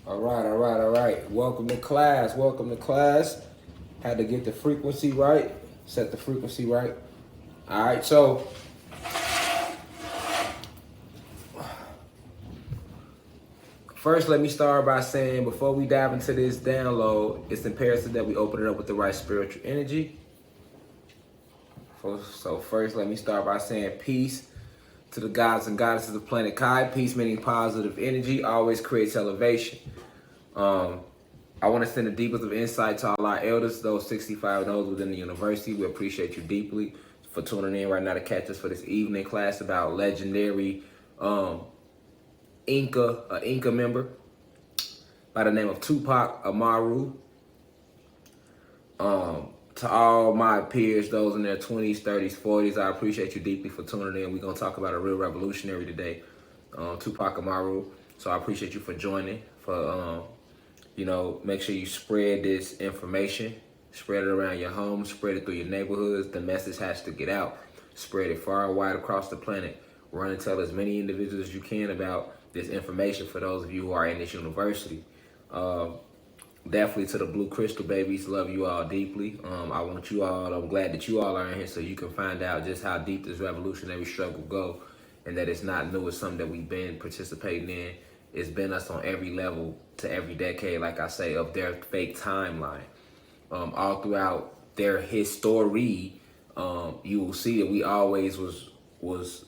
All right. Welcome to class. Welcome to class. Had to get the frequency right. Set the frequency right. All right. So first, let me start by saying before we dive into this download, it's imperative that we open it up with the right spiritual energy. So first, let me start by saying peace to the gods and goddesses of planet Kai. Peace meaning positive energy always creates elevation. I want to send the deepest of insight to all our elders, those 65 and those within the university. We appreciate you deeply for tuning in right now to catch us for this evening class about legendary Inca member by the name of Tupac Amaru. To all my peers, those in their 20s, 30s, 40s, I appreciate you deeply for tuning in. We're going to talk about a real revolutionary today, Tupac Amaru. So I appreciate you for joining, make sure you spread this information, spread it around your home, spread it through your neighborhoods. The message has to get out. Spread it far and wide across the planet. Run and tell as many individuals as you can about this information for those of you who are in this university. Definitely to the Blue Crystal babies, love you all deeply. I'm glad that you all are in here so you can find out just how deep this revolutionary struggle go, and that it's not new. It's something that we've been participating in. It's been us on every level to every decade, like I say, of their fake timeline. All throughout their history, you will see that we always was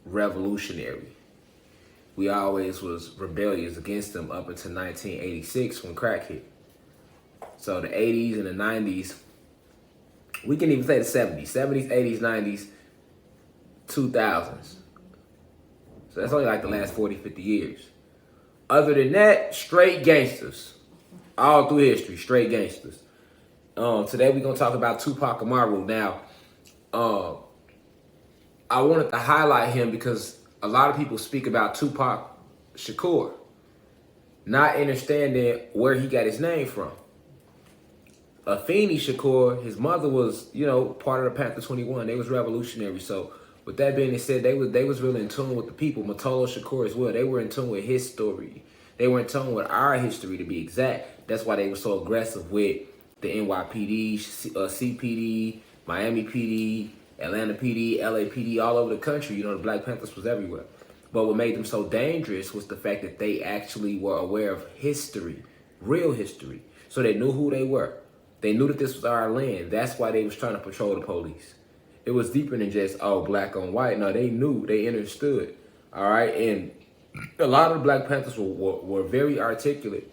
revolutionary. We always was rebellious against them up until 1986 when crack hit. So the 80s and the 90s, we can even say the 70s, 80s, 90s, 2000s. So that's only like the last 40, 50 years. Other than that, straight gangsters. All through history, straight gangsters. Today we're going to talk about Tupac Amaru. Now, I wanted to highlight him because a lot of people speak about Tupac Shakur, not understanding where he got his name from. Afeni Shakur, his mother was, part of the Panther 21. They was revolutionary. So with that being said, they was really in tune with the people. Napoleon Shakur as well. They were in tune with his story. They were in tune with our history, to be exact. That's why they were so aggressive with the NYPD, CPD, Miami PD, Atlanta PD, LAPD, all over the country. The Black Panthers was everywhere. But what made them so dangerous was the fact that they actually were aware of history, real history. So they knew who they were. They knew that this was our land. That's why they was trying to patrol the police. It was deeper than just, black on white. No, they knew, they understood. All right. And a lot of the Black Panthers were very articulate,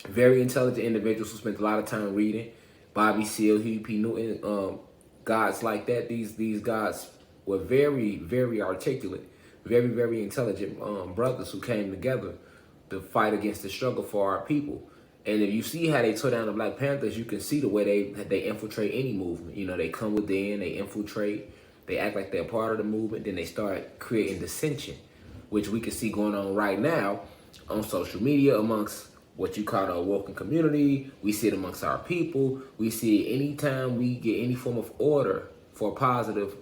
very intelligent individuals who spent a lot of time reading. Bobby Seale, Huey P. Newton, gods like that. These gods were very, very articulate, very, very intelligent brothers who came together to fight against the struggle for our people. And if you see how they tore down the Black Panthers, you can see the way they infiltrate any movement. They come within, they infiltrate, they act like they're part of the movement, then they start creating dissension, which we can see going on right now on social media amongst what you call the awoken community. We see it amongst our people. We see it anytime we get any form of order for positive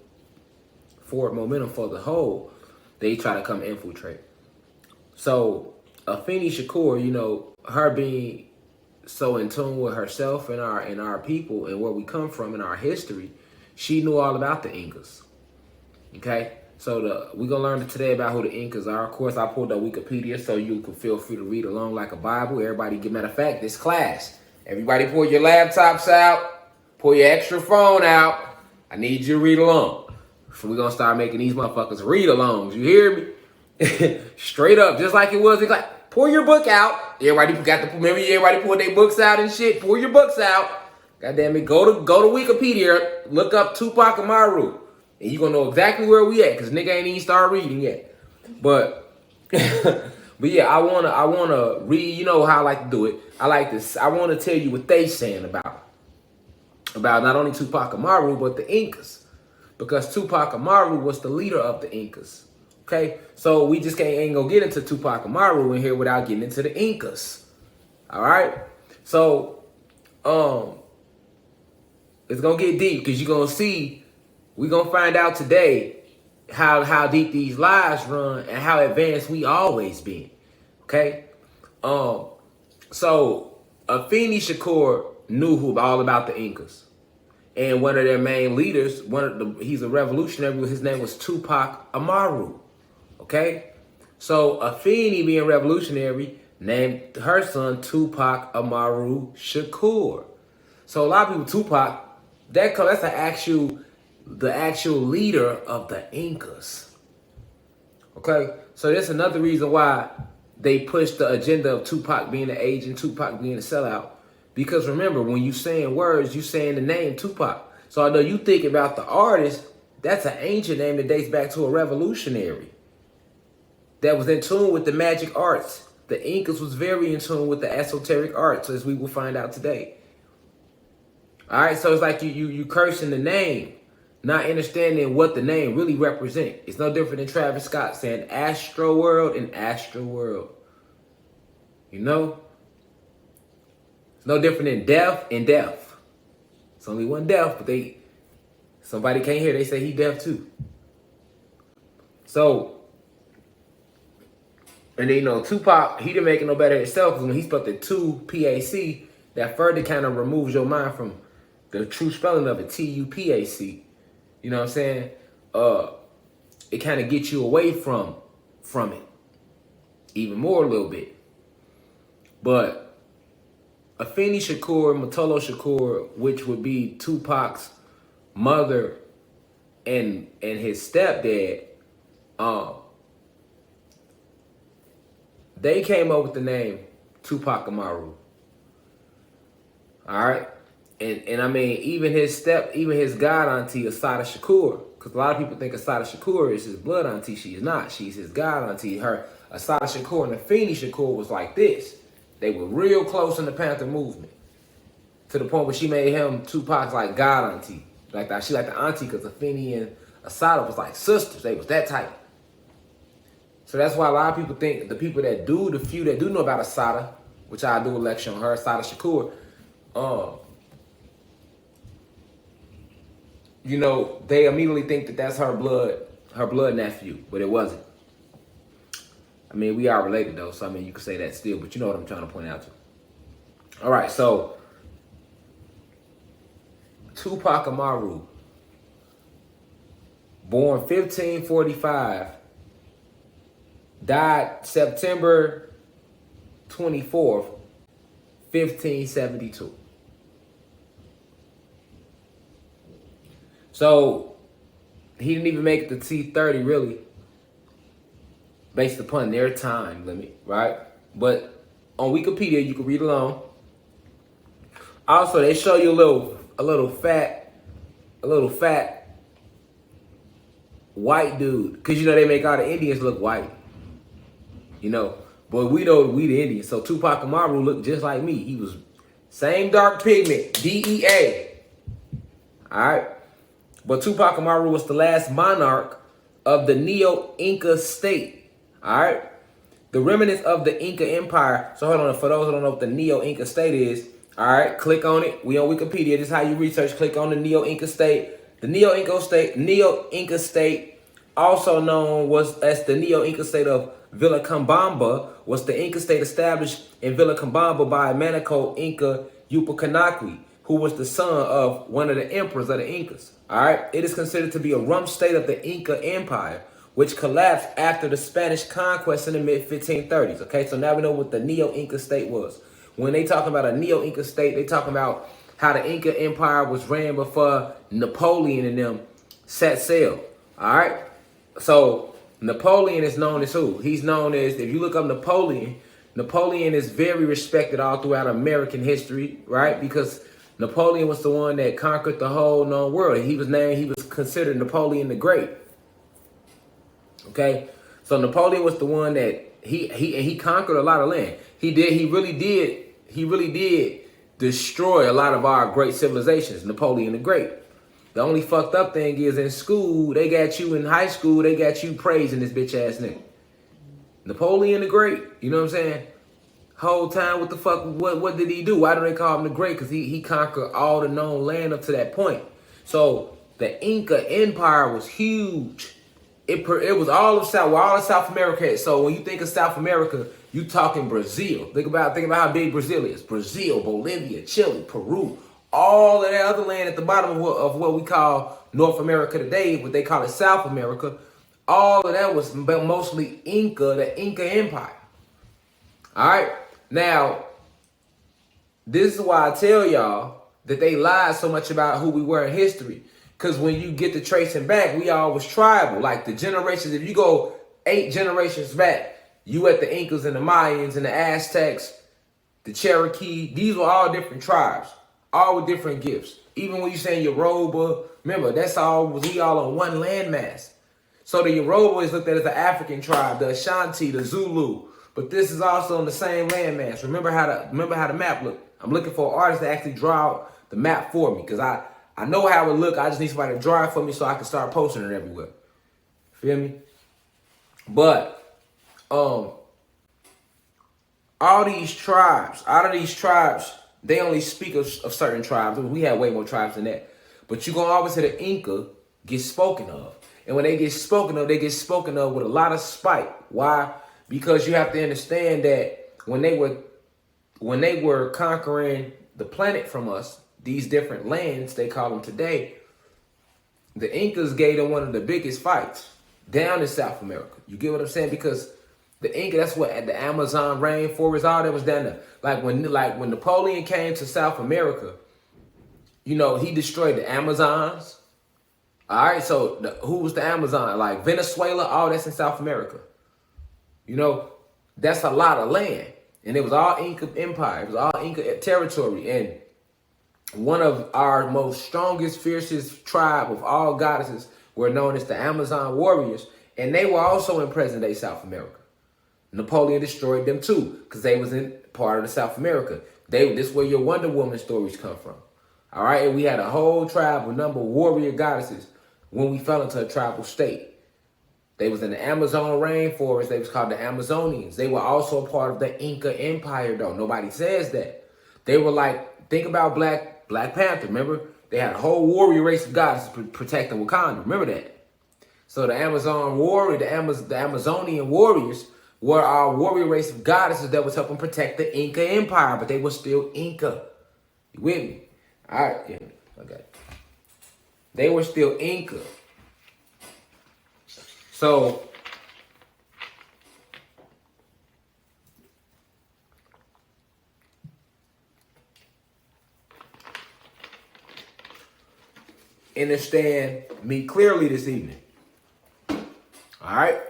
forward momentum for the whole, they try to come infiltrate. So Afeni Shakur, her being so in tune with herself and our people and where we come from in our history, she knew all about the Incas. Okay? So we're going to learn today about who the Incas are. Of course, I pulled up Wikipedia so you can feel free to read along like a Bible. Everybody, matter of fact, this class, everybody pull your laptops out, pull your extra phone out. I need you to read along. So we're going to start making these motherfuckers read alongs. You hear me? Straight up, just like it was. It's like, pull your book out. Everybody pulled their books out and shit. Pull your books out. God damn it. Go to Wikipedia. Look up Tupac Amaru. And you're gonna know exactly where we at, because nigga ain't even start reading yet. But yeah, I wanna read, how I like to do it. I wanna tell you what they saying about not only Tupac Amaru, but the Incas. Because Tupac Amaru was the leader of the Incas. Okay? So we just ain't gonna get into Tupac Amaru in here without getting into the Incas. Alright? So it's gonna get deep, because you're gonna see. We're going to find out today how deep these lies run and how advanced we always been. Okay? So Afeni Shakur knew all about the Incas. And one of their main leaders, he's a revolutionary, his name was Tupac Amaru. Okay? So Afeni, being revolutionary, named her son Tupac Amaru Shakur. So a lot of people, Tupac, that's the actual leader of the Incas. Okay? So that's another reason why they pushed the agenda of Tupac being an agent, Tupac being a sellout. Because remember, when you saying words, you saying the name Tupac. So although you think about the artist, that's an ancient name that dates back to a revolutionary that was in tune with the magic arts. The Incas was very in tune with the esoteric arts, as we will find out today. All right, so it's like you cursing the name, not understanding what the name really represents. It's no different than Travis Scott saying Astro World and Astro World. You know? It's no different than deaf and deaf. It's only one deaf, but somebody can't hear, they say he deaf too. So, and then, Tupac, he didn't make it no better himself, because when he spelled the 2 PAC, that further kind of removes your mind from the true spelling of it, TUPAC. You know what I'm saying? It kind of gets you away from it even more a little bit. But Afeni Shakur, Napoleon Shakur, which would be Tupac's mother and his stepdad, they came up with the name Tupac Amaru. All right, and I mean, even his god auntie Asada Shakur, because a lot of people think Asada Shakur is his blood auntie. She is not. She's his god auntie. Her Asada Shakur and Afeni Shakur was like this. They were real close in the Panther movement, to the point where she made him Tupac's like god auntie, like that. She like the auntie because Afeni and Asada was like sisters. They was that tight. So that's why a lot of people think the people that the few that do know about Asada, which I do a lecture on her, Asada Shakur, they immediately think that that's her blood nephew, but it wasn't. I mean, we are related though, so I mean, you could say that still, but you know what I'm trying to point out to. All right, so Tupac Amaru, born 1545, died September 24th, 1572. So he didn't even make it to T30 really, based upon their time limit, right? But on Wikipedia, you can read along. Also, they show you a little fat white dude, because they make all the Indians look white. But we know we the Indians. So Tupac Amaru looked just like me. He was same dark pigment, DEA. All right. But Tupac Amaru was the last monarch of the Neo-Inca state. All right. The remnants of the Inca Empire. So hold on. For those who don't know what the Neo-Inca state is, all right, click on it. We on Wikipedia. This is how you research. Click on the Neo-Inca state. The Neo-Inca state, also known as the Neo-Inca state of Vilcabamba, was the Inca state established in Vilcabamba by Manco Inca Yupanqui, who was the son of one of the emperors of the Incas. All right, it is considered to be a rump state of the Inca Empire, which collapsed after the Spanish conquest in the mid-1530s. Okay, so now we know what the Neo-Inca state was. When they talk about a Neo-Inca state, they talking about how the Inca Empire was ran before Napoleon and them set sail. All right, so Napoleon is known as who? He's known as, if you look up Napoleon, Napoleon is very respected all throughout American history, right? Because Napoleon was the one that conquered the whole known world. He was considered Napoleon the Great. Okay, so Napoleon was the one that he conquered a lot of land. He really did destroy a lot of our great civilizations. Napoleon the Great. The only fucked up thing is in school, in high school, they got you praising this bitch ass nigga. Napoleon the Great, you know what I'm saying? Whole time, what the fuck, what did he do? Why do they call him the Great? Because he conquered all the known land up to that point. So the Inca Empire was huge. It was all of South America. So when you think of South America, You talking Brazil. Think about how big Brazil is. Brazil, Bolivia, Chile, Peru, all of that other land at the bottom of what we call North America today, what they call it South America. All of that was mostly Inca, the Inca Empire. All right. Now, this is why I tell y'all that they lied so much about who we were in history. Because when you get to tracing back, we all was tribal. Like the generations, if you go 8 generations back, you at the Incas and the Mayans and the Aztecs, the Cherokee, these were all different tribes, all with different gifts. Even when you say Yoruba, remember, we all on one landmass. So the Yoruba is looked at as the African tribe, the Ashanti, the Zulu, but this is also on the same landmass. Remember how the map looked. I'm looking for an artist to actually draw out the map for me, because I know how it look. I just need somebody to draw it for me so I can start posting it everywhere. Feel me? But all these tribes, out of these tribes, they only speak of certain tribes. We have way more tribes than that. But you're going to always hear the Inca get spoken of. And when they get spoken of, they get spoken of with a lot of spite. Why? Because you have to understand that when they were conquering the planet from us, these different lands, they call them today, the Incas gave them one of the biggest fights down in South America. You get what I'm saying? Because the Inca, that's what, at the Amazon rainforest, all that was down there. Like when Napoleon came to South America, you know, he destroyed the Amazons. All right, so who was the Amazon? Like Venezuela, all that's in South America. You know, that's a lot of land. And it was all Inca empire. It was all Inca territory. And one of our most strongest, fiercest tribe of all goddesses were known as the Amazon warriors. And they were also in present-day South America. Napoleon destroyed them too, because they was in part of the South America. This is where your Wonder Woman stories come from. All right, and we had a whole tribe, a number of warrior goddesses when we fell into a tribal state. They was in the Amazon rainforest. They was called the Amazonians. They were also a part of the Inca Empire, though. Nobody says that. They were like, think about Black Panther. Remember, they had a whole warrior race of goddesses protecting Wakanda. Remember that. So the Amazon warrior, the Amazonian warriors were our warrior race of goddesses that was helping protect the Inca Empire, but they were still Inca. You with me? All right, yeah, okay. They were still Inca. So, understand me clearly this evening. All right?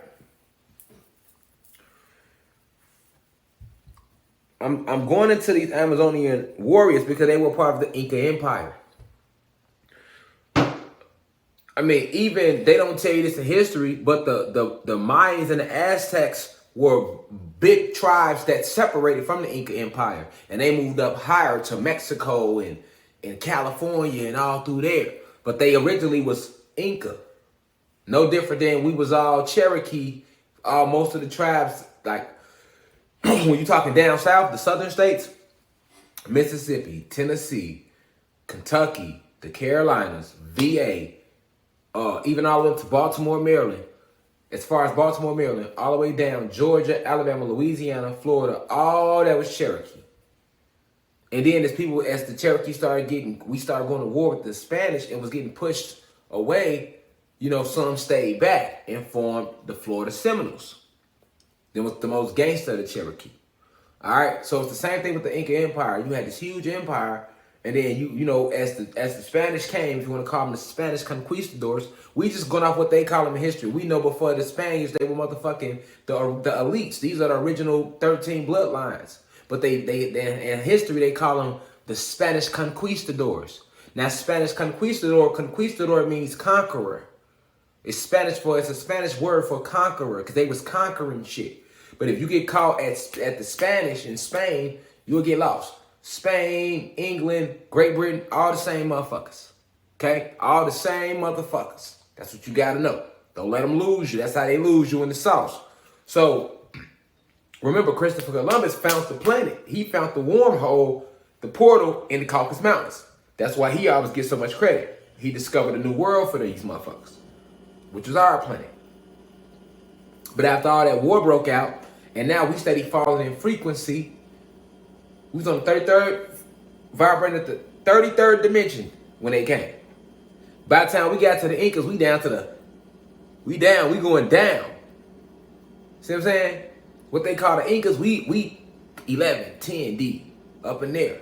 I'm going into these Amazonian warriors because they were part of the Inca Empire. I mean, even they don't tell you this in history, but the Mayans and the Aztecs were big tribes that separated from the Inca Empire, and they moved up higher to Mexico and California and all through there. But they originally was Inca. No different than we was all Cherokee. Most of the tribes, like when you're talking down south, the southern states, Mississippi, Tennessee, Kentucky, the Carolinas, VA, even all the way up to Baltimore, Maryland. As far as Baltimore, Maryland, all the way down Georgia, Alabama, Louisiana, Florida, all that was Cherokee. And then as the Cherokee we started going to war with the Spanish and was getting pushed away, you know, some stayed back and formed the Florida Seminoles. Then was the most gangster of the Cherokee. All right, so it's the same thing with the Inca Empire. You had this huge empire, and then you know, as the Spanish came, if you want to call them the Spanish conquistadors, we just going off what they call them in history. We know before the Spaniards, they were motherfucking the elites. These are the original 13 bloodlines. But they in history, they call them the Spanish conquistadors. Now, Spanish conquistador means conqueror. It's a Spanish word for conqueror, because they was conquering shit. But if you get caught at the Spanish in Spain, you'll get lost. Spain, England, Great Britain, all the same motherfuckers. Okay? All the same motherfuckers. That's what you gotta know. Don't let them lose you. That's how they lose you in the sauce. So, remember, Christopher Columbus found the planet. He found the wormhole, the portal in the Caucasus Mountains. That's why he always gets so much credit. He discovered a new world for these motherfuckers, which was our planet. But after all that war broke out, And now we steady falling in frequency. We was on the 33rd, vibrating at the 33rd dimension when they came. By the time we got to the Incas, we going down. See what I'm saying? What they call the Incas, we 11, 10D, up in there.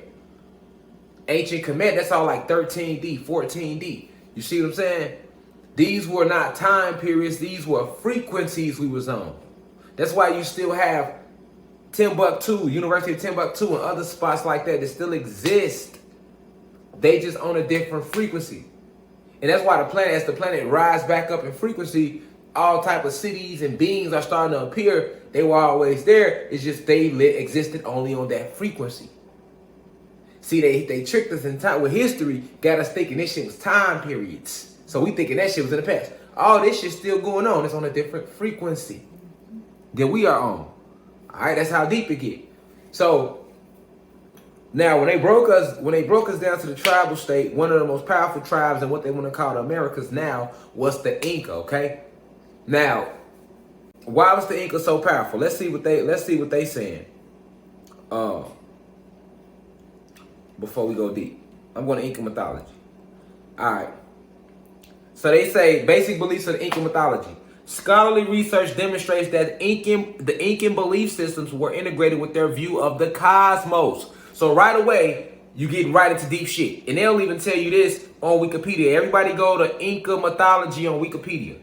Ancient Kemet, that's all like 13D, 14D. You see what I'm saying? These were not time periods, these were frequencies we was on. That's why you still have Timbuktu, University of Timbuktu, and other spots like that still exist. They just on a different frequency. And that's why as the planet rise back up in frequency, all type of cities and beings are starting to appear. They were always there. It's just they existed only on that frequency. See, they tricked us in time with history, got us thinking this shit was time periods. So we thinking that shit was in the past. All this shit's still going on. It's on a different frequency than we are on. All right, that's how deep it get. So now when they broke us down to the tribal state, one of the most powerful tribes and what they want to call the Americas now was the Inca, okay? Now, why was the Inca so powerful? Let's see what they saying. Before we go deep, I'm going to Inca mythology. All right. So they say basic beliefs of the Inca mythology. Scholarly research demonstrates that the Incan belief systems were integrated with their view of the cosmos. So right away, you getting right into deep shit. And they'll even tell you this on Wikipedia. Everybody go to Inca mythology on Wikipedia.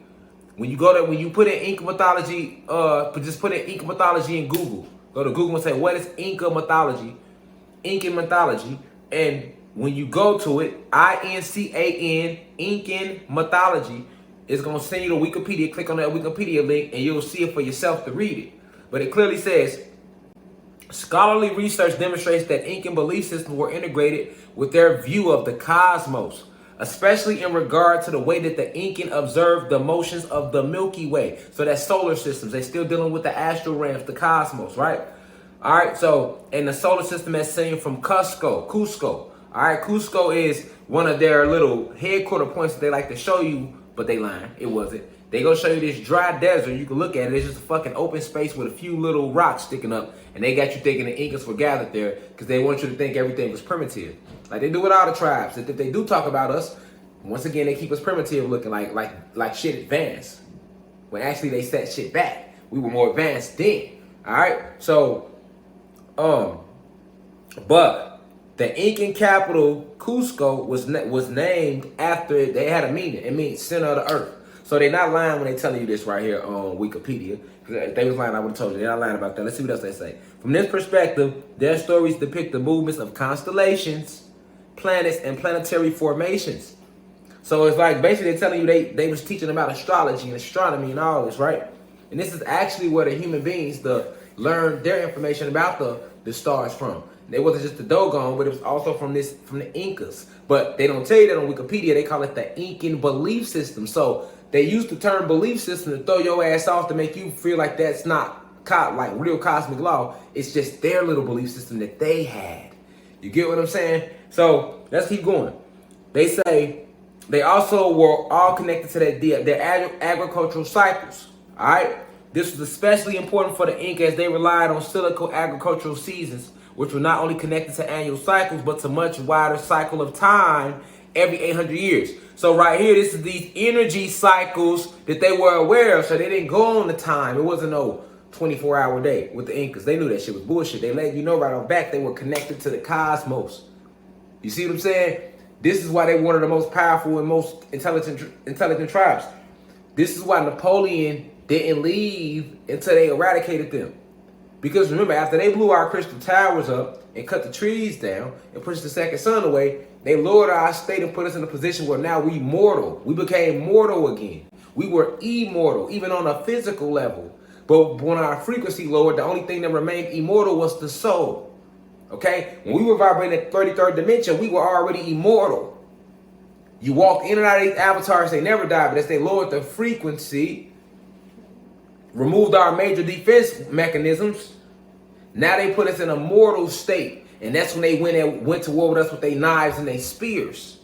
When you put in Inca mythology, just put in Inca mythology in Google. Go to Google and say, what is Inca mythology? Incan mythology. And when you go to it, INCAN, Incan mythology, it's going to send you to Wikipedia. Click on that Wikipedia link and you'll see it for yourself to read it. But it clearly says, scholarly research demonstrates that Incan belief systems were integrated with their view of the cosmos, especially in regard to the way that the Incan observed the motions of the Milky Way. So that's solar systems. They're still dealing with the astral realms, the cosmos, right? All right, so in the solar system that's seen from Cusco. All right, Cusco is one of their little headquarter points that they like to show you, but they lying. It wasn't. They gonna show you this dry desert. You can look at it. It's just a fucking open space with a few little rocks sticking up, and they got you thinking the Incas were gathered there because they want you to think everything was primitive, like they do with all the tribes. If they do talk about us, once again they keep us primitive, looking like shit advanced, when actually they set shit back. We were more advanced then. All right, so but the Incan capital Cusco was named after it. They had a meaning. It means center of the earth. So they're not lying when they telling you this right here on Wikipedia. If they was lying, I would have told you. They're not lying about that. Let's see what else they say. From this perspective, their stories depict the movements of constellations, planets, and planetary formations. So it's like basically they're telling you they was teaching about astrology and astronomy and all this, right? And this is actually where the human beings learned their information about the stars from. It wasn't just the Dogon, but it was also from the Incas. But they don't tell you that on Wikipedia. They call it the Incan belief system. So they used the term belief system to throw your ass off to make you feel like that's not like real cosmic law. It's just their little belief system that they had. You get what I'm saying? So let's keep going. They say they also were all connected to their agricultural cycles. All right? This was especially important for the Inca as they relied on cyclical agricultural seasons, which were not only connected to annual cycles, but to much wider cycle of time every 800 years. So right here, this is these energy cycles that they were aware of. So they didn't go on the time. It wasn't no 24-hour day with the Incas. They knew that shit was bullshit. They let you know right off back they were connected to the cosmos. You see what I'm saying? This is why they were one of the most powerful and most intelligent tribes. This is why Napoleon didn't leave until they eradicated them. Because remember, after they blew our crystal towers up and cut the trees down and pushed the second sun away, they lowered our state and put us in a position where now we mortal. We became mortal again. We were immortal, even on a physical level. But when our frequency lowered, the only thing that remained immortal was the soul. Okay? When we were vibrating at 33rd dimension, we were already immortal. You walked in and out of these avatars, they never died, but as they lowered the frequency, removed our major defense mechanisms, now they put us in a mortal state. And that's when they went to war with us with their knives and their spears.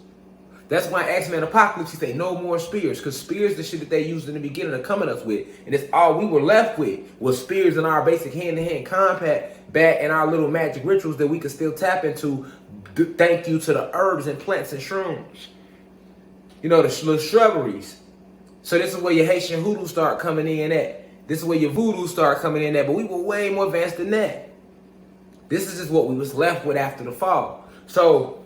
That's why X-Men Apocalypse, he say no more spears, because spears the shit that they used in the beginning of coming us with. And it's all we were left with was spears in our basic hand-to-hand combat, bat, and our little magic rituals that we could still tap into. Thank you to the herbs and plants and shrooms. You know, the little shrubberies. So this is where your Haitian hoodoo start coming in at. This is where your voodoo start coming in at. But we were way more advanced than that. This is just what we was left with after the fall. So,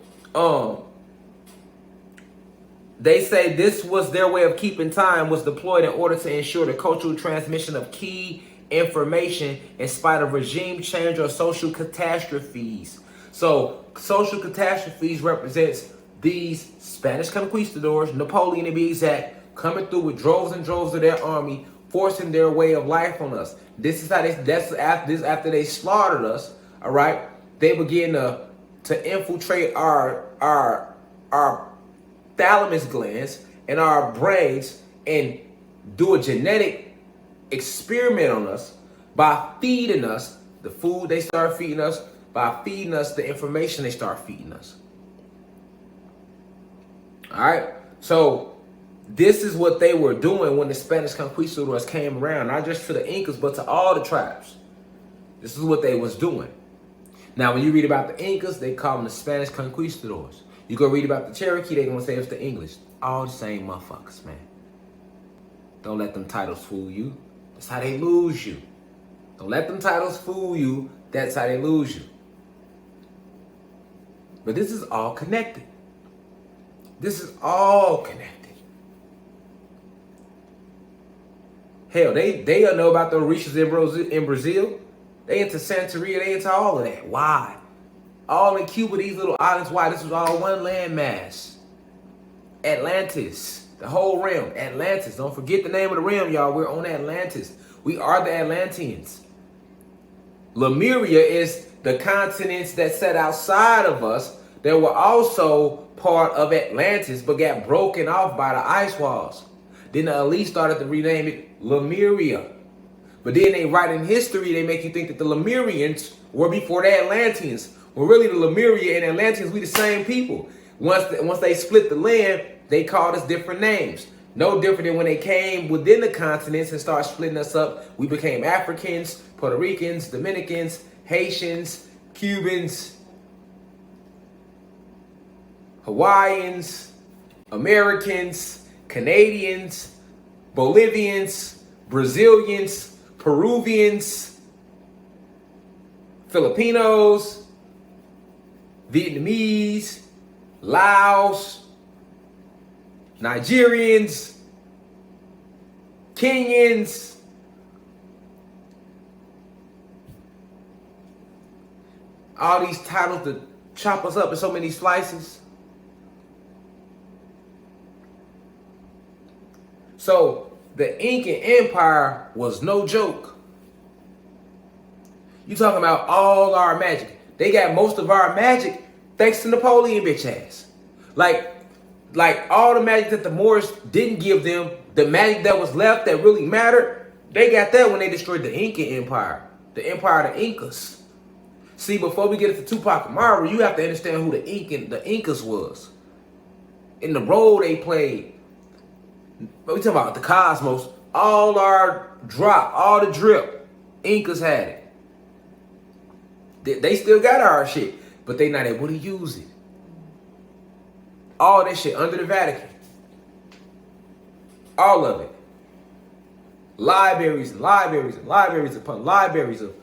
they say this was their way of keeping time, was deployed in order to ensure the cultural transmission of key information in spite of regime change or social catastrophes. So social catastrophes represents these Spanish conquistadors, Napoleon to be exact, coming through with droves and droves of their army, forcing their way of life on us. This is how after they slaughtered us, all right, they begin to infiltrate our thalamus glands and our brains and do a genetic experiment on us by feeding us the food they start feeding us, by feeding us the information they start feeding us. All right, so this is what they were doing when the Spanish conquistadors came around, not just to the Incas, but to all the tribes. This is what they was doing. Now, when you read about the Incas, they call them the Spanish conquistadors. You go read about the Cherokee, they're gonna say it's the English. All the same motherfuckers, man. Don't let them titles fool you. That's how they lose you. Don't let them titles fool you. That's how they lose you. But this is all connected. This is all connected. Hell, they know about the Orishas in Brazil. They into Santeria, they into all of that. Why? All in Cuba, these little islands, why? This was all one landmass. Atlantis, the whole realm, Atlantis. Don't forget the name of the realm, y'all. We're on Atlantis. We are the Atlanteans. Lemuria is the continents that sat outside of us that were also part of Atlantis, but got broken off by the ice walls. Then the elite started to rename it Lemuria. But then they write in history, they make you think that the Lemurians were before the Atlanteans. Well, really, the Lemuria and Atlanteans, we the same people. Once they split the land, they called us different names. No different than when they came within the continents and started splitting us up. We became Africans, Puerto Ricans, Dominicans, Haitians, Cubans, Hawaiians, Americans, Canadians, Bolivians, Brazilians, Peruvians, Filipinos, Vietnamese, Laos, Nigerians, Kenyans, all these titles to chop us up in so many slices. So the Incan Empire was no joke. You talking about all our magic. They got most of our magic thanks to Napoleon bitch ass. Like all the magic that the Moors didn't give them, the magic that was left that really mattered, they got that when they destroyed the Incan Empire. The Empire of the Incas. See, before we get into Tupac Amaru, you have to understand who the Incas was. And the role they played. But we talking about the cosmos. All our drop, all the drip, Incas had it. They still got our shit, but they not able to use it. All that shit under the Vatican. All of it. Libraries and libraries and libraries upon libraries of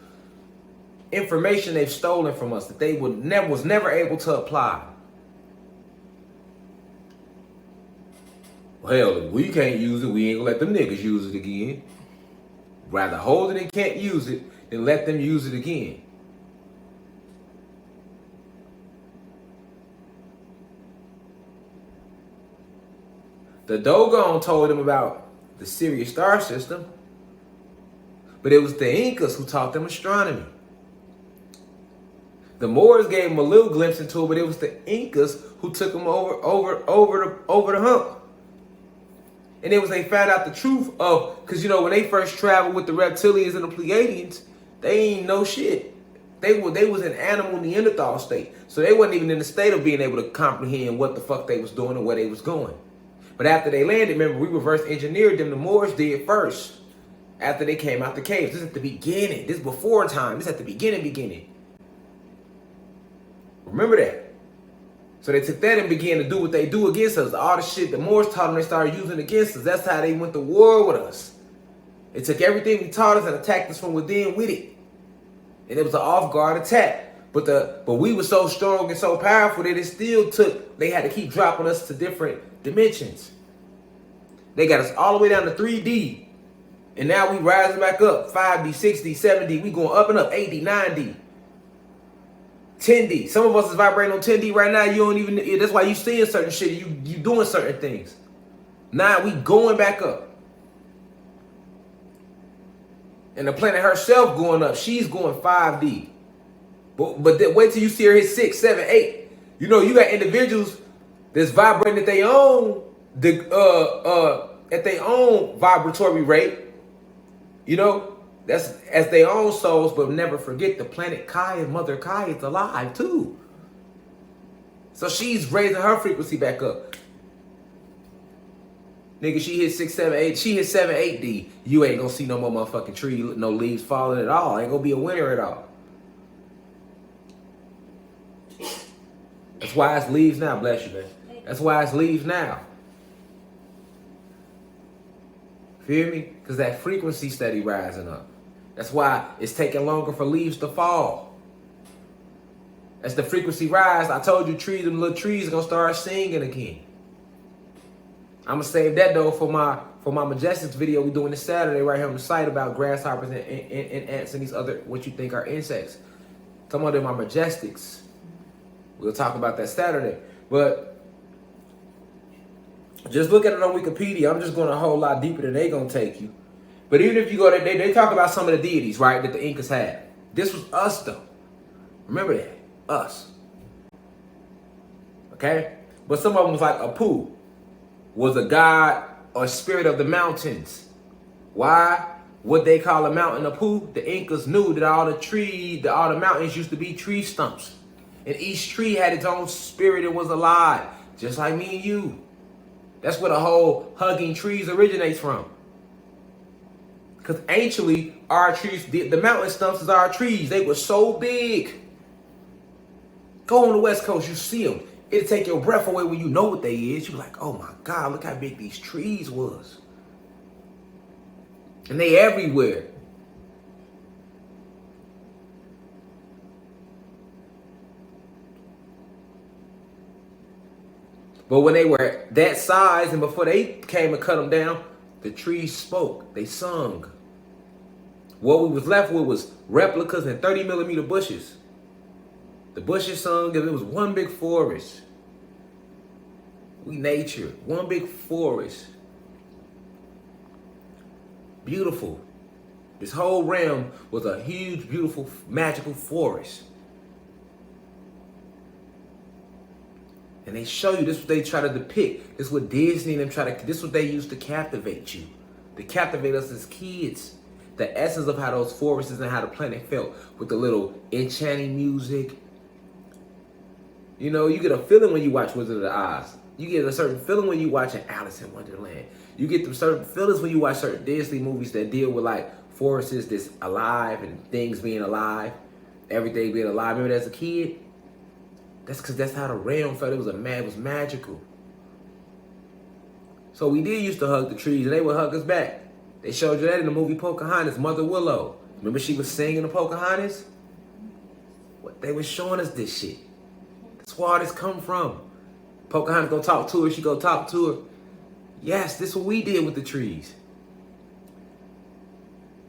information they've stolen from us that they was never able to apply. Well, if we can't use it, we ain't gonna let them niggas use it again. Rather hold it and can't use it than let them use it again. The Dogon told them about the Sirius star system, but it was the Incas who taught them astronomy. The Moors gave them a little glimpse into it, but it was the Incas who took them over the hump. And it was they found out the truth of, because you know when they first traveled with the reptilians and the Pleiadians, they ain't know shit. They was in animal Neanderthal state. So they wasn't even in the state of being able to comprehend what the fuck they was doing and where they was going. But after they landed, remember, we reverse engineered them. The Moors did first. After they came out the caves. This is at the beginning. This is before time. This is at the beginning. Remember that. So they took that and began to do what they do against us. All the shit the Moors taught them, they started using against us. That's how they went to war with us. They took everything we taught us and attacked us from within with it. And it was an off-guard attack. But we were so strong and so powerful that it still they had to keep dropping us to different dimensions. They got us all the way down to 3D. And now we rising back up. 5D, 6D, 7D. We going up and up. 8D, 9D. 10D. Some of us is vibrating on 10D right now. You don't even, that's why you seeing certain shit. You doing certain things. Now we going back up. And the planet herself going up. She's going 5D. But then wait till you see her hit 6, 7, 8. You know, you got individuals that's vibrating at their own vibratory rate. You know, that's as their own souls, but never forget the planet Kaya, Mother Kaya, is alive too. So she's raising her frequency back up. Nigga, she hit 6, 7, 8. She hit 7, 8D. You ain't gonna see no more motherfucking tree, no leaves falling at all. Ain't gonna be a winter at all. That's why it's leaves now. Bless you, man. That's why it's leaves now. Feel me? Because that frequency steady rising up. That's why it's taking longer for leaves to fall. As the frequency rise, I told you them little trees are gonna start singing again. I'm gonna save that though for my Majestics video we doing this Saturday right here on the site about grasshoppers and ants and these other what you think are insects. Some of them are Majestics. We'll talk about that Saturday. But just look at it on Wikipedia. I'm just going a whole lot deeper than they gonna take you. But even if you go there, they talk about some of the deities, right, that the Incas had. This was us though. Remember that. Us. Okay? But some of them was like Apu was a god or spirit of the mountains. Why? What they call a mountain Apu, the Incas knew that all the mountains used to be tree stumps. And each tree had its own spirit and was alive. Just like me and you. That's where the whole hugging trees originates from. Because anciently, our trees, the mountain stumps is our trees. They were so big. Go on the West Coast, you see them. It'll take your breath away when you know what they is. You're like, oh my God, look how big these trees was. And they everywhere. But when they were that size and before they came and cut them down, the trees spoke. They sung. What we was left with was replicas and 30mm bushes. The bushes sung and it was one big forest. We nature, one big forest. Beautiful. This whole realm was a huge, beautiful, magical forest. And they show you, this is what they try to depict. This is what Disney and them this is what they use to captivate you. To captivate us as kids. The essence of how those forests and how the planet felt with the little enchanting music. You know, you get a feeling when you watch Wizard of Oz. You get a certain feeling when you watch Alice in Wonderland. You get them certain feelings when you watch certain Disney movies that deal with like forests that's alive and things being alive. Everything being alive. Remember as a kid? That's because that's how the realm felt. It was magical. So we did used to hug the trees and they would hug us back. They showed you that in the movie Pocahontas, Mother Willow. Remember she was singing the Pocahontas? What, they was showing us this shit. That's where all this come from. Pocahontas go talk to her, she go talk to her. Yes, this is what we did with the trees.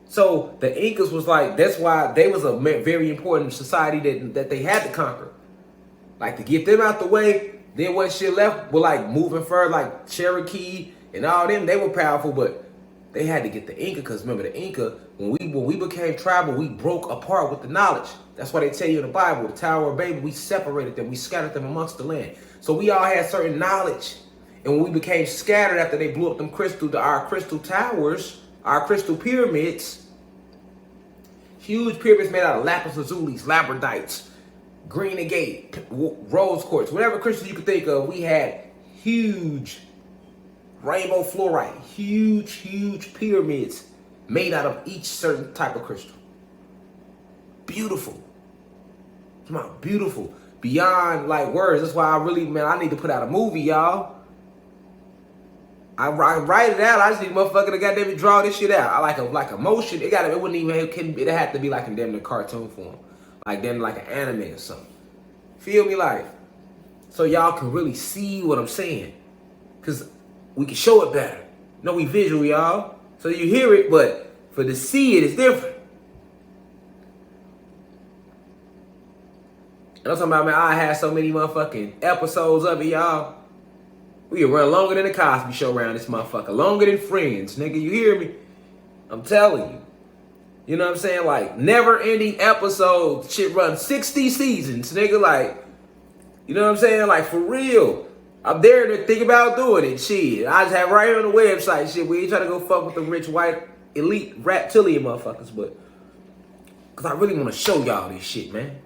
So the Incas was like, that's why they was a very important society that they had to conquer. Like to get them out the way, then what shit left was like moving further, like Cherokee and all them, they were powerful, but they had to get the Inca, because remember the Inca, when we became tribal, we broke apart with the knowledge. That's why they tell you in the Bible, the Tower of Babel, we separated them, we scattered them amongst the land. So we all had certain knowledge. And when we became scattered after they blew up them our crystal towers, our crystal pyramids, Huge pyramids made out of lapis lazulis, labradites, green agate, rose quartz, whatever crystal you could think of. We had huge rainbow fluorite, huge pyramids made out of each certain type of crystal. Beautiful. Come on, beautiful. Beyond like words. That's why I need to put out a movie, y'all. I write it out. I just need a motherfucker to goddamn draw this shit out. I like a motion. It had to be like in damn the cartoon form. Like then like an anime or something. Feel me? Like, so y'all can really see what I'm saying. Cause we can show it better. No, we visual, y'all. So you hear it, but for to see it, it's different. And I'm talking about, man, I had so many motherfucking episodes of it, y'all. We can run longer than the Cosby Show around this motherfucker. Longer than Friends, nigga. You hear me? I'm telling you. You know what I'm saying? Like, never-ending episodes. Shit run 60 seasons, nigga. Like, you know what I'm saying? Like, for real. I'm there to think about doing it. Shit. I just have right here on the website. Shit, we ain't trying to go fuck with the rich, white, elite reptilian motherfuckers, but because I really want to show y'all this shit, man.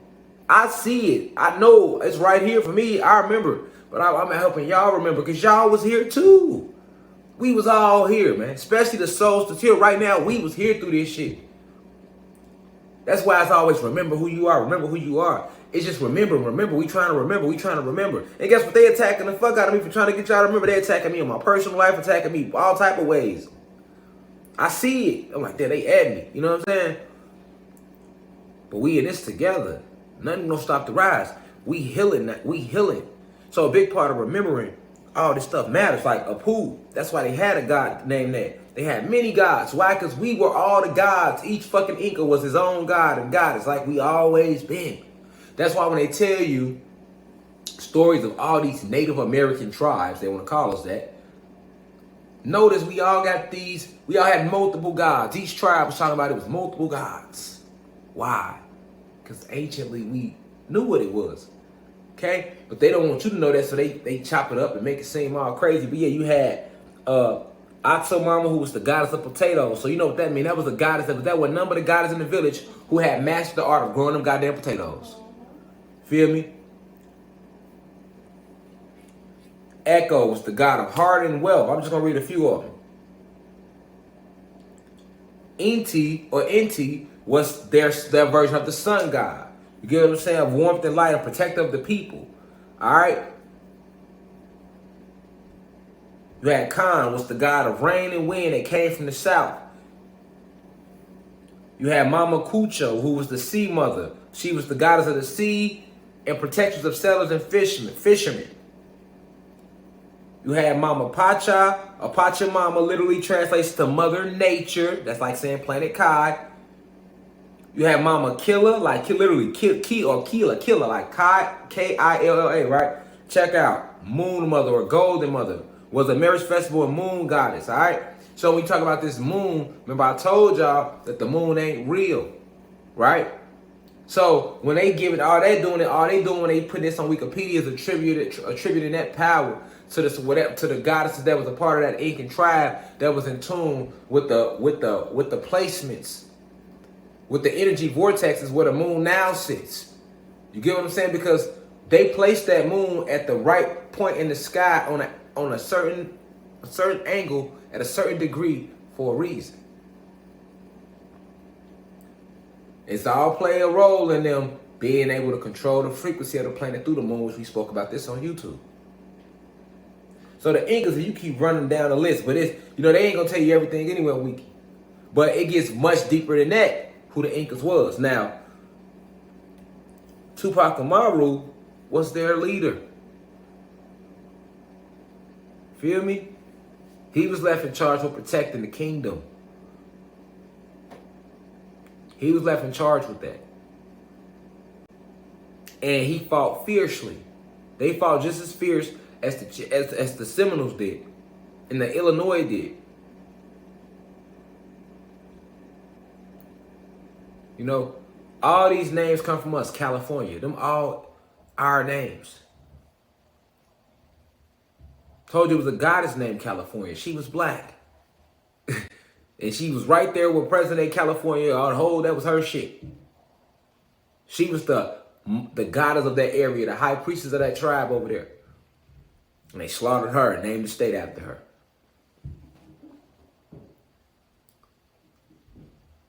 I see it. I know it's right here for me. I remember. But I'm helping y'all remember because y'all was here too. We was all here, man. Especially the souls that's here right now. We was here through this shit. That's why it's always remember who you are. Remember who you are. It's just remember. We trying to remember. And guess what? They attacking the fuck out of me for trying to get y'all to remember. They attacking me in my personal life, attacking me all type of ways. I see it. I'm like, they at me. You know what I'm saying? But we in this together. Nothing gonna stop the rise. We healing. So a big part of remembering all this stuff matters. Like Apu, that's why they had a god named that. They had many gods. Why? Because we were all the gods. Each fucking Inca was his own god and goddess, like we always been. That's why when they tell you stories of all these Native American tribes, they want to call us that. Notice we all had multiple gods. Each tribe was talking about it was multiple gods. Why? Because anciently we knew what it was. Okay? But they don't want you to know that, so they chop it up and make it seem all crazy. But yeah, you had Mama, who was the goddess of potatoes. So you know what that means. That was a goddess. That was none but a goddess in the village who had mastered the art of growing them goddamn potatoes. Feel me? Echo was the god of heart and wealth. I'm just going to read a few of them. Inti was their version of the sun god. You get what I'm saying? Of warmth and light and protector of the people. All right? You had Khan, was the god of rain and wind that came from the south. You had Mama Cucho, who was the sea mother. She was the goddess of the sea and protectors of settlers and fishermen. You had Mama Pacha. A Pachamama literally translates to Mother Nature. That's like saying Planet Kai. You had Mama Killa, like literally Killa, like Killa, right? Check out. Moon Mother or Golden Mother was a marriage festival and moon goddess, all right? So when we talk about this moon, remember I told y'all that the moon ain't real, right? So when they give it, all they doing when they put this on Wikipedia is attributing that power to the goddesses that was a part of that Incan tribe that was in tune with the placements, with the energy vortexes where the moon now sits. You get what I'm saying? Because they placed that moon at the right point in the sky on a certain angle at a certain degree for a reason. It's all play a role in them being able to control the frequency of the planet through the moon, which we spoke about this on YouTube. So the Incas, you keep running down the list, but they ain't gonna tell you everything anyway, Wiki. But it gets much deeper than that, who the Incas was. Now, Tupac Amaru was their leader. Feel me? He was left in charge of protecting the kingdom. He was left in charge with that. And he fought fiercely. They fought just as fierce as the Seminoles did. And the Illinois did. You know, all these names come from us, California. Them all our names. Told you it was a goddess named California. She was black. And she was right there with President of California. That was her shit. She was the goddess of that area, the high priestess of that tribe over there. And they slaughtered her and named the state after her.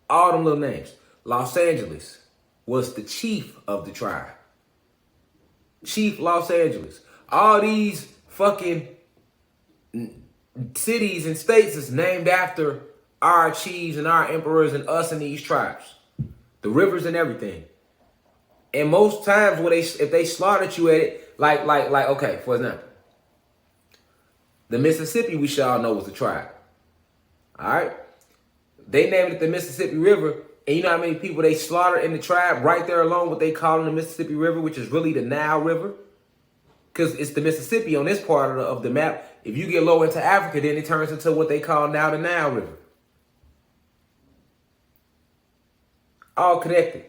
All them little names. Los Angeles was the chief of the tribe. Chief Los Angeles. All these fucking cities and states is named after our chiefs and our emperors and us and these tribes. The rivers and everything. And most times if they slaughtered you at it, like, okay, for example, the Mississippi, we should all know, was a tribe. All right? They named it the Mississippi River, and you know how many people they slaughtered in the tribe right there along what they call in the Mississippi River, which is really the Nile River? Because it's the Mississippi on this part of the map. If you get low into Africa, then it turns into what they call now the Nile River. All connected.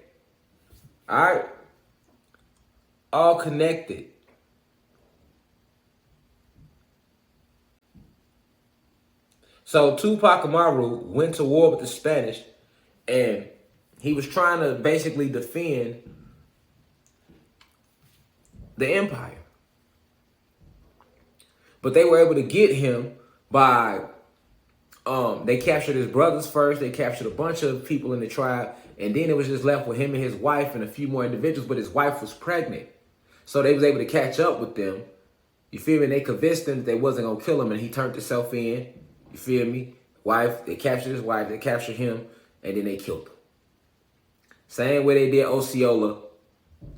All right? All connected. So Tupac Amaru went to war with the Spanish, and he was trying to basically defend the empire. But they were able to get him by, they captured his brothers first, they captured a bunch of people in the tribe, and then it was just left with him and his wife and a few more individuals, but his wife was pregnant. So they was able to catch up with them. You feel me? And they convinced him that they wasn't going to kill him, and he turned himself in. You feel me? Wife, they captured his wife, they captured him, and then they killed him. Same way they did Osceola,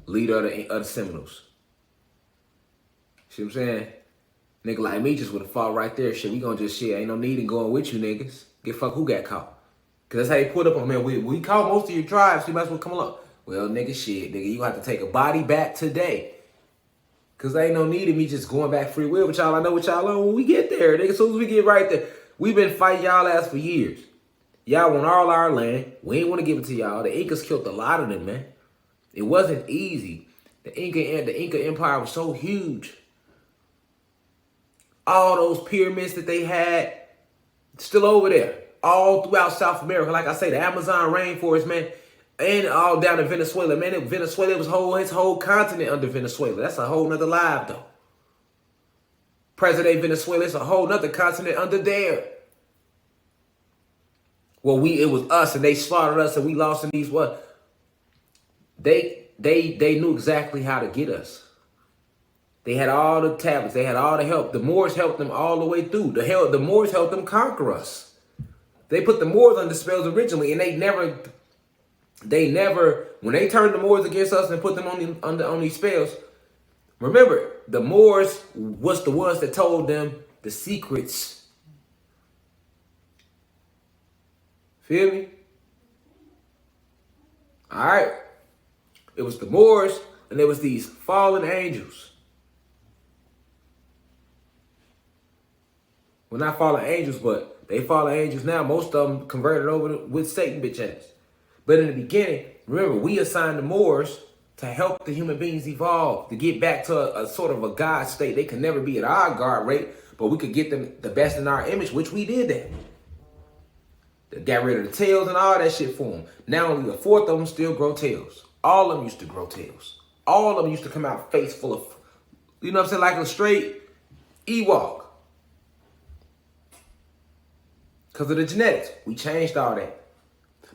leader of the Seminoles. See what I'm saying? Nigga like me just would have fought right there. Shit, we gonna just shit. Ain't no need in going with you niggas. Get fuck who got caught. Cause that's how they put up on, man. We caught most of your tribes, so you might as well come along. Well, nigga, shit, nigga, you gonna have to take a body back today. Cause there ain't no need of me just going back free will with y'all. I know what y'all on when we get there, nigga. As soon as we get right there. We've been fighting y'all ass for years. Y'all want all our land. We ain't want to give it to y'all. The Incas killed a lot of them, man. It wasn't easy. The Inca Empire was so huge. All those pyramids that they had, still over there. All throughout South America. Like I say, the Amazon rainforest, man. And all down in Venezuela. Man, Venezuela was his whole continent under Venezuela. That's a whole nother live, though. President Venezuela, it's a whole nother continent under there. Well, it was us, and they slaughtered us, and we lost in these what? They knew exactly how to get us. They had all the tablets, they had all the help. The Moors helped them all the way through. The Moors helped them conquer us. They put the Moors under spells originally, and they never, when they turned the Moors against us and put them on these spells. Remember, the Moors was the ones that told them the secrets. Feel me? All right. It was the Moors, and there was these fallen angels. Well, not fallen angels, but they fallen angels now. Most of them converted over with Satan bitch ass. But in the beginning, remember, we assigned the Moors to help the human beings evolve, to get back to a sort of a God state. They could never be at our God rate, but we could get them the best in our image, which we did that. They got rid of the tails and all that shit for them. Now only a fourth of them still grow tails. All of them used to grow tails. All of them used to come out face full of, you know what I'm saying, like a straight Ewok. Because of the genetics. We changed all that.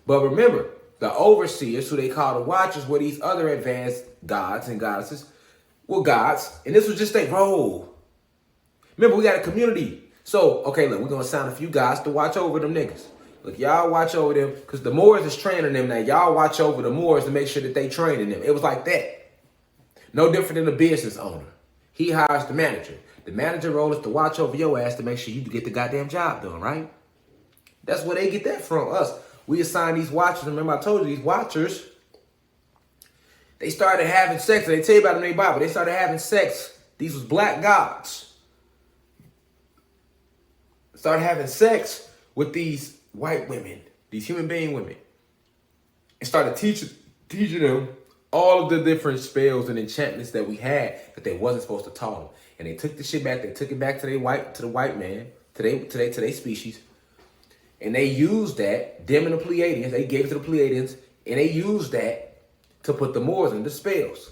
But remember, the overseers, who they call the watchers, were these other advanced gods and goddesses. Well, gods. And this was just their role. Remember, we got a community. So, okay, look, we're going to assign a few gods to watch over them niggas. Look, y'all watch over them, because the Moors is training them now. Y'all watch over the Moors to make sure that they training them. It was like that. No different than a business owner. He hires the manager. The manager role is to watch over your ass to make sure you get the goddamn job done, right? That's where they get that from, us. We assign these watchers. Remember, I told you, these watchers, they started having sex. They tell you about them in the Bible. They started having sex. These was black gods. Started having sex with these white women, these human being women, and started teaching them all of the different spells and enchantments that we had that they wasn't supposed to taught them. And they took the shit back. They took it back to the white man, to their species. And they used that, them and the Pleiadians, they gave it to the Pleiadians, and they used that to put the Moors under spells.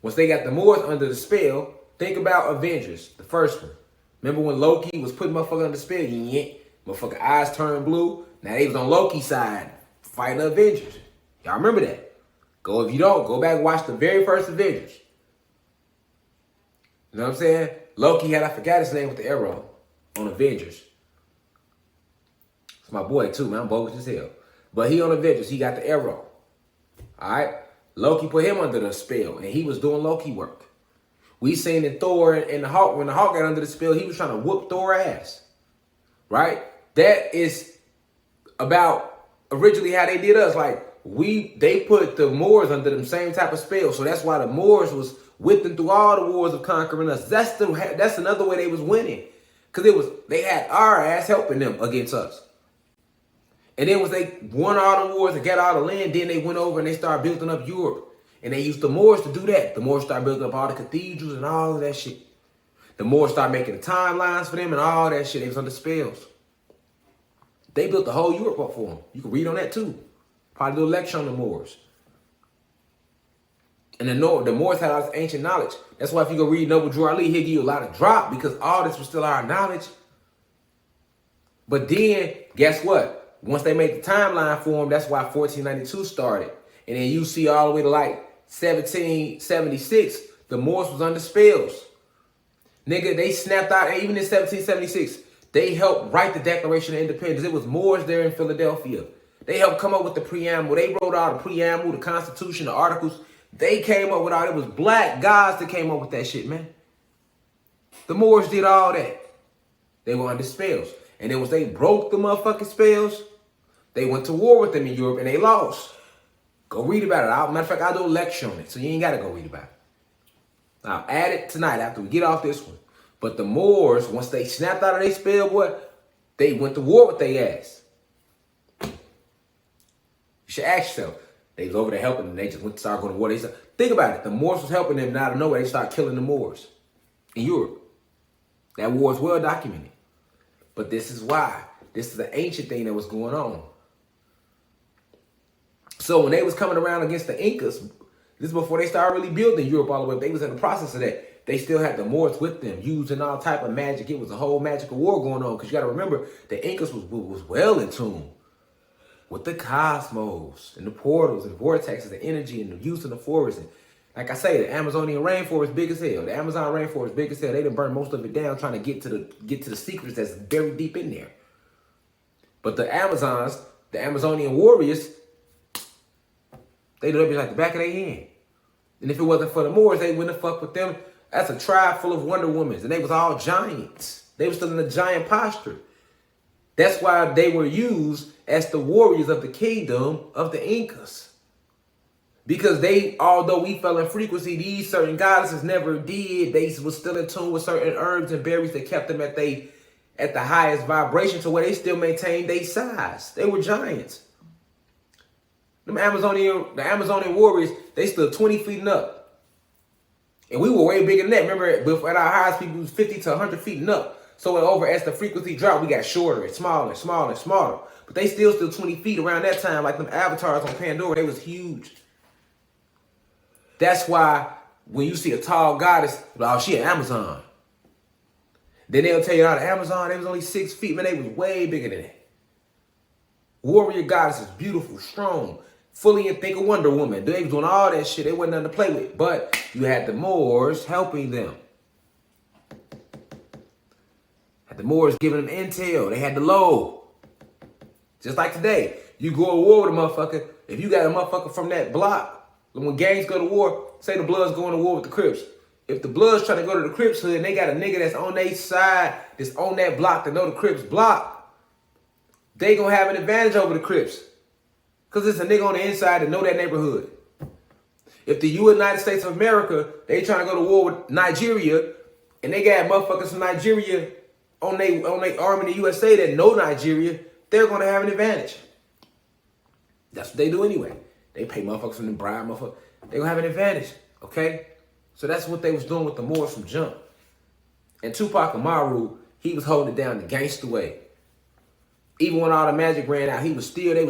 Once they got the Moors under the spell, think about Avengers, the first one. Remember when Loki was putting motherfuckers under the spell? Yeah, motherfucker eyes turned blue. Now they was on Loki's side, fighting the Avengers. Y'all remember that? If you don't, go back and watch the very first Avengers. You know what I'm saying? Loki had, I forgot his name with the arrow on Avengers. It's my boy too, man. I'm bogus as hell. But he on Avengers, he got the arrow. All right? Loki put him under the spell, and he was doing Loki work. We seen in Thor and the Hulk, when the Hulk got under the spell, he was trying to whoop Thor's ass. Right? That is about originally how they did us. Like, they put the Moors under them same type of spell. So that's why the Moors was with them through all the wars of conquering us. That's another way they was winning. Because they had our ass helping them against us. And then once they won all the wars and got all the land, then they went over and they started building up Europe. And they used the Moors to do that. The Moors started building up all the cathedrals and all of that shit. The Moors started making the timelines for them and all that shit. They was under spells. They built the whole Europe up for them. You can read on that too. Probably do a lecture on the Moors. And the Moors had all this ancient knowledge. That's why if you go read Noble Drew Ali, he'll give you a lot of drop because all this was still our knowledge. But then, guess what? Once they made the timeline for them, that's why 1492 started. And then you see all the way to like 1776, the Moors was under spells. Nigga, they snapped out, and even in 1776, they helped write the Declaration of Independence. It was Moors there in Philadelphia. They helped come up with the preamble. They wrote out the preamble, the Constitution, the Articles. They came up with all, it was black guys that came up with that shit, man. The Moors did all that. They were under spells. And then once they broke the motherfucking spells, they went to war with them in Europe and they lost. Go read about it. Matter of fact, I'll do a lecture on it, so you ain't got to go read about it. I'll add it tonight after we get off this one. But the Moors, once they snapped out of their spell, boy, they went to war with their ass. You should ask yourself. They was over there helping them. They just went to start going to war. They said, think about it. The Moors was helping them, and out of nowhere, they started killing the Moors in Europe. That war is well documented. But this is why. This is an ancient thing that was going on. So when they was coming around against the Incas, this is before they started really building Europe all the way up. They was in the process of that. They still had the Moors with them, using all type of magic. It was a whole magical war going on. Because you got to remember, the Incas was well in tune with the cosmos and the portals and vortexes, the energy and the use of the forest. And like I say, the Amazonian rainforest big as hell. The Amazon rainforest big as hell. They done burned most of it down trying to get to the secrets that's very deep in there. But the Amazons, the Amazonian warriors, they do it like the back of their hand. And if it wasn't for the Moors, they wouldn't have fucked with them. That's a tribe full of Wonder Womans. And they was all giants. They were still in the giant posture. That's why they were used as the warriors of the kingdom of the Incas. Because although we fell in frequency, these certain goddesses never did. They was still in tune with certain herbs and berries that kept them at the highest vibration to where they still maintained their size. They were giants. The Amazonian warriors, they stood 20 feet and up. And we were way bigger than that. Remember, at our highest, people was 50 to 100 feet and up. So as the frequency dropped, we got shorter and smaller and smaller and smaller. But they still 20 feet around that time, like them avatars on Pandora. They was huge. That's why when you see a tall goddess, oh, she an Amazon. Then they'll tell you, the Amazon, they was only 6 feet. Man, they was way bigger than that. Warrior goddesses, beautiful, strong, fully in think of Wonder Woman. They was doing all that shit. They wasn't nothing to play with. But you had the Moors helping them. Had the Moors giving them intel. They had the low. Just like today. You go to war with a motherfucker. If you got a motherfucker from that block, when gangs go to war, say the Bloods going to war with the Crips. If the Bloods trying to go to the Crips hood and they got a nigga that's on their side, that's on that block that know the Crips block, they gonna have an advantage over the Crips. Because it's a nigga on the inside that know that neighborhood. If the United States of America, they trying to go to war with Nigeria, and they got motherfuckers from Nigeria on they arm in the USA that know Nigeria, they're gonna have an advantage. That's what they do anyway. They pay motherfuckers from the bribe, motherfuckers. They gonna have an advantage, okay? So that's what they was doing with the Moors from jump. And Tupac Amaru, he was holding it down the gangster way. Even when all the magic ran out, they was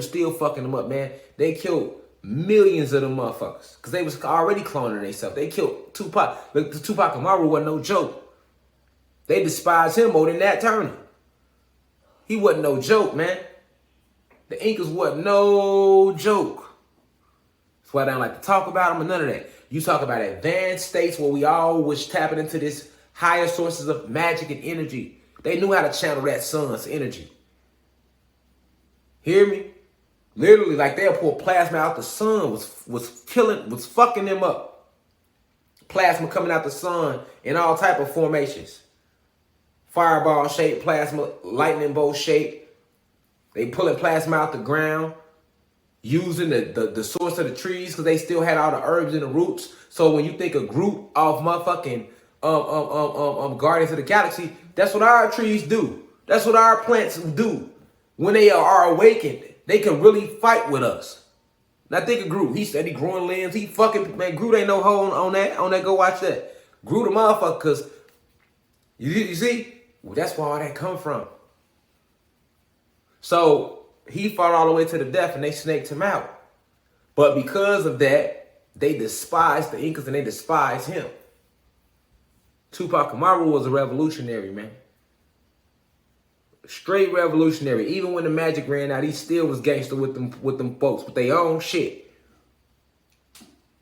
still fucking them up, man. They killed millions of them motherfuckers because they was already cloning themselves. They killed Tupac. Look, the Tupac Amaru wasn't no joke. They despised him more than Nat Turner. He wasn't no joke, man. The Incas wasn't no joke. That's why I don't like to talk about them or none of that. You talk about advanced states where we all was tapping into this higher sources of magic and energy. They knew how to channel that sun's energy. Hear me? Literally, like they'll pull plasma out the sun, was fucking them up. Plasma coming out the sun in all type of formations. Fireball shape, plasma, lightning bolt shape. They pulling plasma out the ground, using the source of the trees because they still had all the herbs and the roots. So when you think of Groot off motherfucking Guardians of the Galaxy, that's what our trees do. That's what our plants do. When they are awakened, they can really fight with us. Now think of Groot. He said he growing limbs. He fucking, man, Groot ain't no hoe on that. Go watch that. Groot a motherfucker, because you see? Well, that's where all that come from. So he fought all the way to the death and they snaked him out. But because of that, they despised the Incas and they despised him. Tupac Amaru was a revolutionary, man. Straight revolutionary. Even when the magic ran out, he still was gangster with them folks, with their own shit.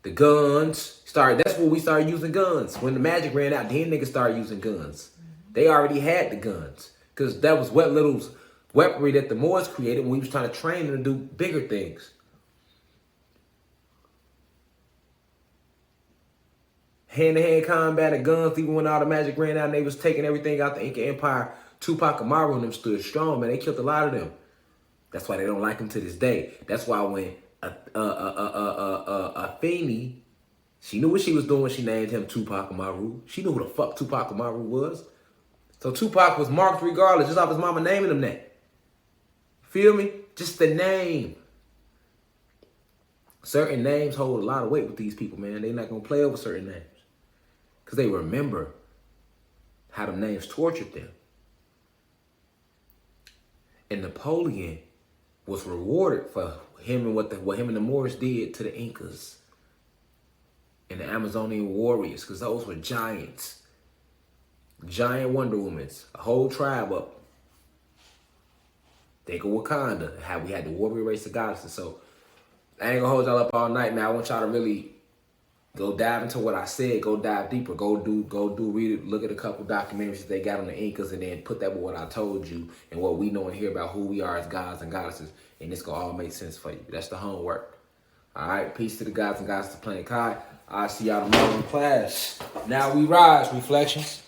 The guns started. That's when we started using guns. When the magic ran out, then niggas started using guns. They already had the guns because that was what little weaponry that the Moors created when we was trying to train them to do bigger things. Hand-to-hand combat of guns, even when all the magic ran out and they was taking everything out the Inca Empire. Tupac Amaru and them stood strong, man. They killed a lot of them. That's why they don't like him to this day. That's why when Afeni, she knew what she was doing when she named him Tupac Amaru. She knew who the fuck Tupac Amaru was. So Tupac was marked regardless, just off his mama naming him that. Feel me? Just the name. Certain names hold a lot of weight with these people, man. They're not going to play over certain names. Because they remember how the names tortured them. And Napoleon was rewarded for him and what him and the Moors did to the Incas and the Amazonian warriors, because those were giants. Giant Wonder Womans. A whole tribe up. Think of Wakanda, how we had the warrior race of goddesses. So I ain't gonna hold y'all up all night, man. I want y'all to really go dive into what I said. Go dive deeper. Go read it. Look at a couple documentaries that they got on the Incas, and then put that with what I told you and what we know and hear about who we are as gods and goddesses, and it's gonna all make sense for you. That's the homework. All right. Peace to the gods and goddesses playing Kai. I'll see y'all tomorrow in class. Now we rise. Reflections.